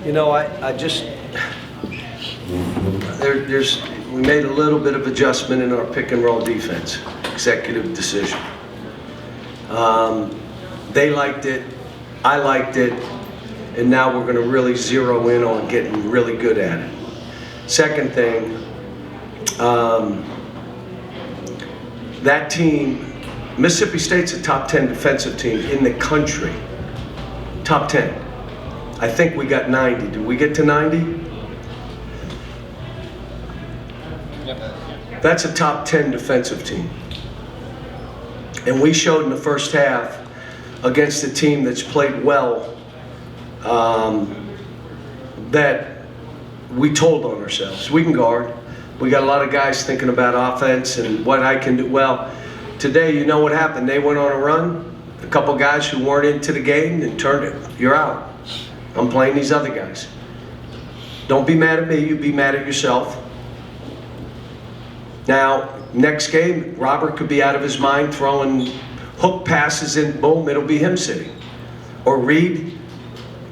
You know, I just, we made a little bit of adjustment in our pick and roll defense, executive decision. They liked it, I liked it, and now we're gonna really zero in on getting really good at it. Second thing, that team, Mississippi State's a top 10 defensive team in the country. Top 10. I think we got 90. Did we get to 90? That's a top 10 defensive team. And we showed in the first half against a team that's played well that we told on ourselves. We can guard. We got a lot of guys thinking about offense and what I can do. Well, today, you know what happened? They went on a run. A couple guys who weren't into the game and turned it. You're out. I'm playing these other guys. Don't be mad at me. You be mad at yourself. Now, next game, Robert could be out of his mind throwing hook passes and boom, it'll be him sitting. Or Reed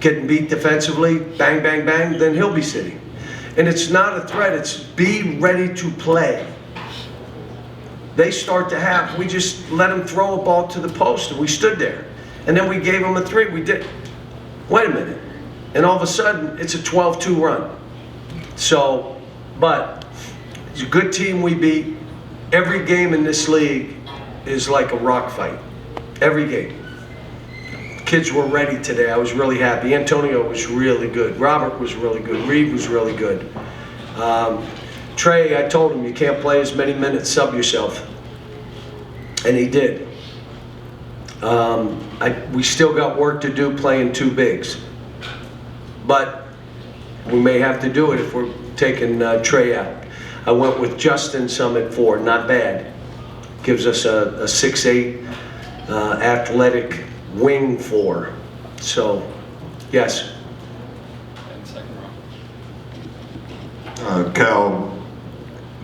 getting beat defensively, bang, bang, bang, then he'll be sitting. And it's not a threat, it's be ready to play. They start to have, we just let them throw a ball to the post and we stood there. And then we gave them a three, we did. Wait a minute. And all of a sudden, it's a 12-2 run. So, but it's a good team we beat. Every game in this league is like a rock fight. Every game. Kids were ready today. I was really happy. Antonio was really good. Robert was really good. Reed was really good. Trey, I told him, you can't play as many minutes, sub yourself. And he did. We still got work to do playing two bigs. But we may have to do it if we're taking Trey out. I went with Justin some at 4, not bad. Gives us a 6'8", athletic wing 4. So, yes. Cal,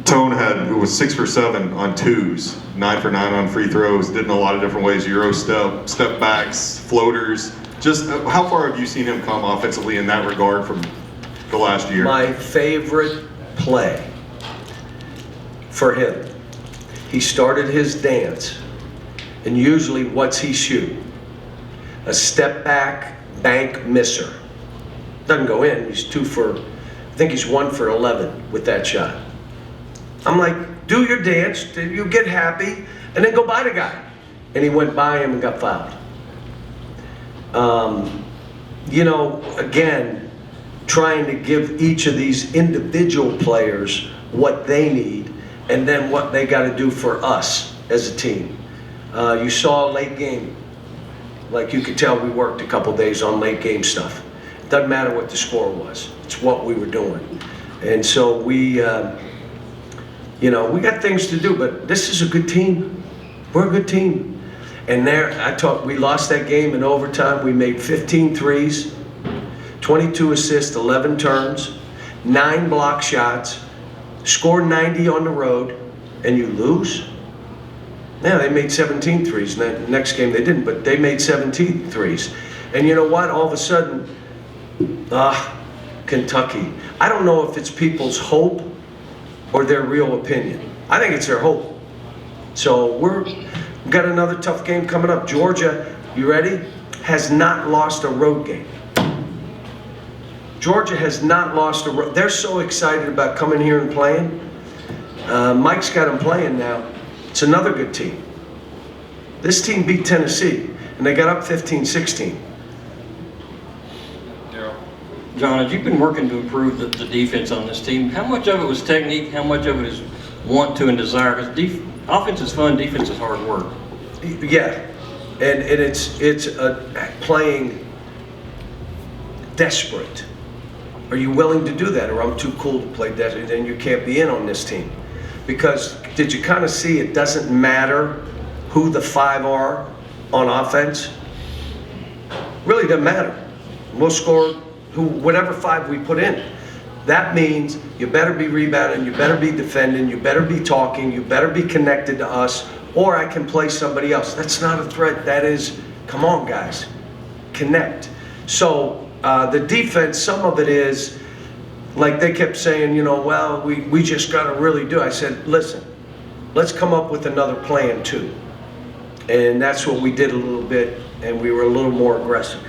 Tone it was 6 for 7 on twos, 9 for 9 on free throws, did in a lot of different ways, Euro step backs, floaters. Just how far have you seen him come offensively in that regard from the last year? My favorite play for him, he started his dance, and usually what's he shoot? A step back bank misser. Doesn't go in, he's 2 for, I think he's 1 for 11 with that shot. I'm like, do your dance, you get happy, and then go by the guy. And he went by him and got fouled. You know, again, trying to give each of these individual players what they need and then what they got to do for us as a team. You saw a late game. Like you could tell we worked a couple days on late game stuff. It doesn't matter what the score was. It's what we were doing. And so we, you know, we got things to do, but this is a good team. We're a good team. And there, we lost that game in overtime. We made 15 threes, 22 assists, 11 turns, 9 block shots, scored 90 on the road, and you lose? Yeah, they made 17 threes. The next game they didn't, but they made 17 threes. And you know what? All of a sudden, Kentucky. I don't know if it's people's hope or their real opinion. I think it's their hope. So we've got another tough game coming up. Georgia, you ready? Has not lost a road game. Georgia has not lost a road. They're so excited about coming here and playing. Mike's got them playing now. It's another good team. This team beat Tennessee, and they got up 15-16. John, as you've been working to improve the defense on this team, how much of it was technique, how much of it is want to and desire? Because offense is fun, defense is hard work. Yeah, and it's playing desperate. Are you willing to do that? Or I'm too cool to play desperate, then you can't be in on this team. Because did you kind of see it doesn't matter who the 5 are on offense? Really doesn't matter. We'll score whatever 5 we put in. That means you better be rebounding, you better be defending, you better be talking, you better be connected to us, or I can play somebody else. That's not a threat. That is, come on guys, connect. So The defense, some of it is, like they kept saying, you know, well, we just got to really do. I said, listen, let's come up with another plan too. And that's what we did a little bit, and we were a little more aggressive.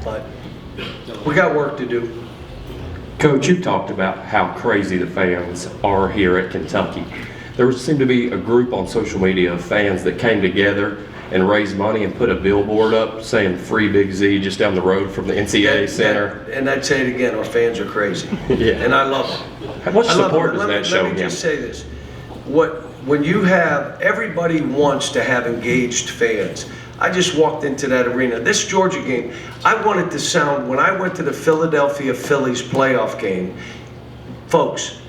But we got work to do. Coach, you've talked about how crazy the fans are here at Kentucky. There seemed to be a group on social media of fans that came together and raised money and put a billboard up saying "Free Big Z" just down the road from the NCAA Center. And I'd say it again, our fans are crazy. Yeah. And I love it. How much I love support it. does that show Let me him? just say this. When you have, everybody wants to have engaged fans. I just walked into that arena. This Georgia game, I wanted to sound, when I went to the Philadelphia Phillies playoff game, folks,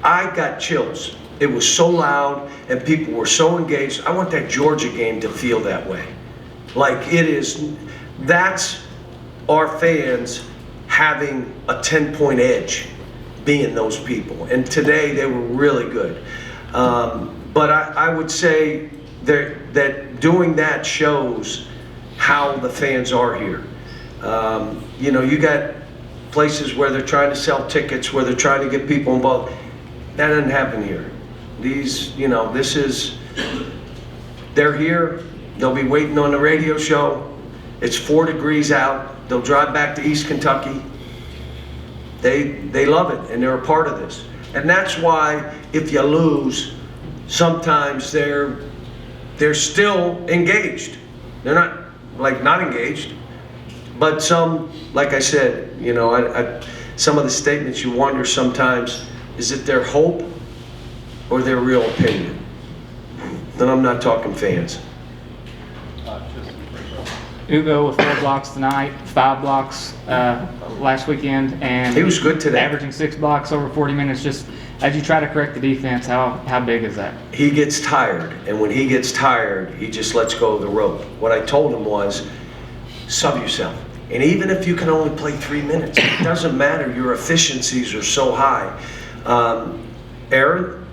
I got chills. It was so loud and people were so engaged. I want that Georgia game to feel that way. Like it is, that's our fans having a 10-point edge, being those people. And today they were really good. But I would say that doing that shows how the fans are here. You know, you got places where they're trying to sell tickets, where they're trying to get people involved. That doesn't happen here. These, you know, they're here. They'll be waiting on the radio show. It's 4 degrees out. They'll drive back to East Kentucky. They love it, and they're a part of this. And that's why if you lose, sometimes they're still engaged. They're not engaged. But some, like I said, you know, some of the statements you wonder sometimes, is it their hope or their real opinion? Then I'm not talking fans. Ugo with 4 blocks tonight, 5 blocks last weekend, and He was good today. averaging 6 blocks over 40 minutes. Just as you try to correct the defense, how big is that? He gets tired, and when he gets tired, he just lets go of the rope. What I told him was, sub yourself. And even if you can only play 3 minutes, it doesn't matter. Your efficiencies are so high. Aaron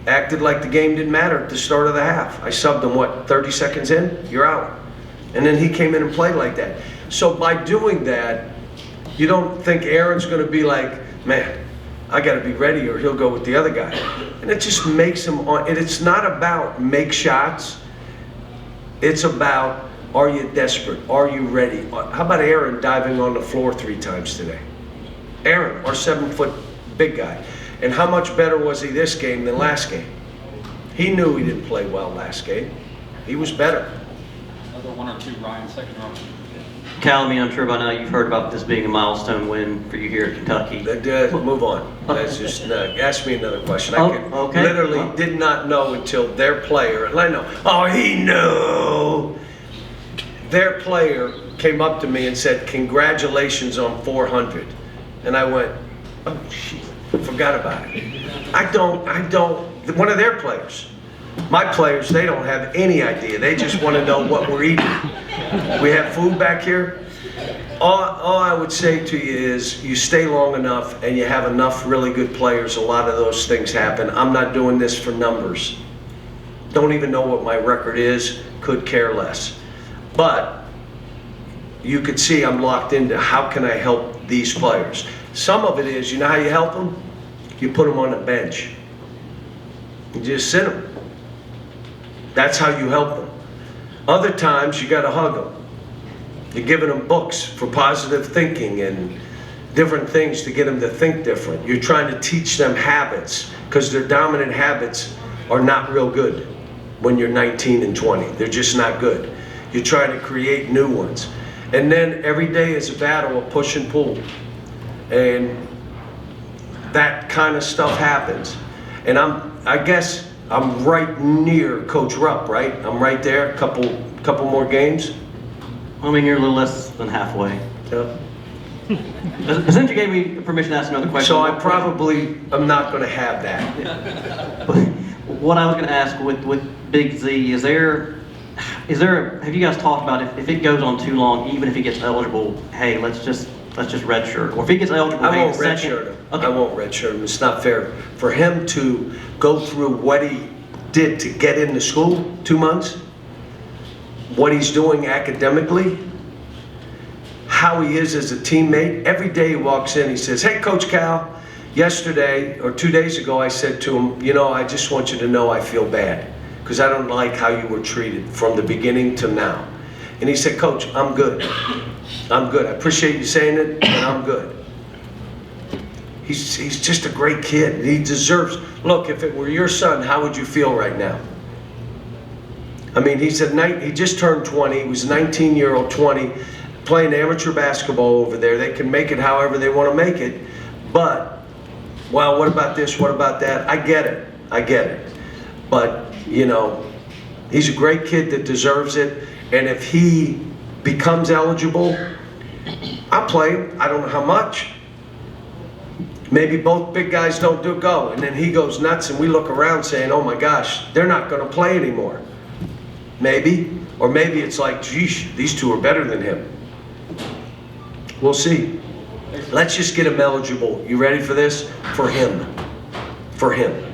acted like the game didn't matter at the start of the half. I subbed him, 30 seconds in? You're out. And then he came in and played like that. So by doing that, you don't think Aaron's going to be like, man, I got to be ready or he'll go with the other guy. And it just makes him on. And it's not about make shots. It's about, are you desperate? Are you ready? How about Aaron diving on the floor 3 times today? Aaron, our 7-foot big guy. And how much better was he this game than last game? He knew he didn't play well last game. He was better. Another 1 or 2 Ryan second row. Cal, I'm sure by now you've heard about this being a milestone win for you here at Kentucky. Move on. That's just, ask me another question. Oh, I could, okay. literally did not know until their player, and I know, oh, he knew. Their player came up to me and said, congratulations on 400. And I went, oh, shit, forgot about it. I don't, one of their players. My players, they don't have any idea. They just want to know what we're eating. We have food back here. All I would say to you is you stay long enough and you have enough really good players, a lot of those things happen. I'm not doing this for numbers. Don't even know what my record is, could care less. But you could see I'm locked into how can I help these players. Some of it is, you know how you help them? You put them on the bench. You just sit them. That's how you help them. Other times you got to hug them. You're giving them books for positive thinking and different things to get them to think different. You're trying to teach them habits because their dominant habits are not real good when you're 19 and 20. They're just not good. You're trying to create new ones. And then every day is a battle of push and pull. And that kind of stuff happens. And I guess I'm right near Coach Rupp, right? I'm right there, a couple more games. I mean, you're a little less than halfway. Yep. Since you gave me permission to ask another question. So I probably am not going to have that. What I was going to ask with Big Z, have you guys talked about if it goes on too long, even if he gets eligible, hey, let's just redshirt, or if he gets eligible, I hey, won't second- redshirt him. Okay. I won't redshirt him. It's not fair for him to go through what he did to get into school, 2 months, what he's doing academically. how he is as a teammate. Every day he walks in, he says, "Hey, Coach Cal, yesterday or 2 days ago, I said to him, you know, I just want you to know I feel bad because I don't like how you were treated from the beginning to now." And he said, "Coach, I'm good. I'm good. I appreciate you saying it, but I'm good." He's just a great kid. He deserves, look, if it were your son, how would you feel right now? I mean, he just turned 20. He was a 19-year-old, 20, playing amateur basketball over there. They can make it however they want to make it. But, well, what about this? What about that? I get it. I get it. But, you know, he's a great kid that deserves it. And if he becomes eligible, I'll play him. I don't know how much. Maybe both big guys don't go, and then he goes nuts, and we look around saying, "Oh my gosh, they're not going to play anymore." Maybe, or maybe it's like, "Geesh, these two are better than him." We'll see. Let's just get him eligible. You ready for this? For him. For him.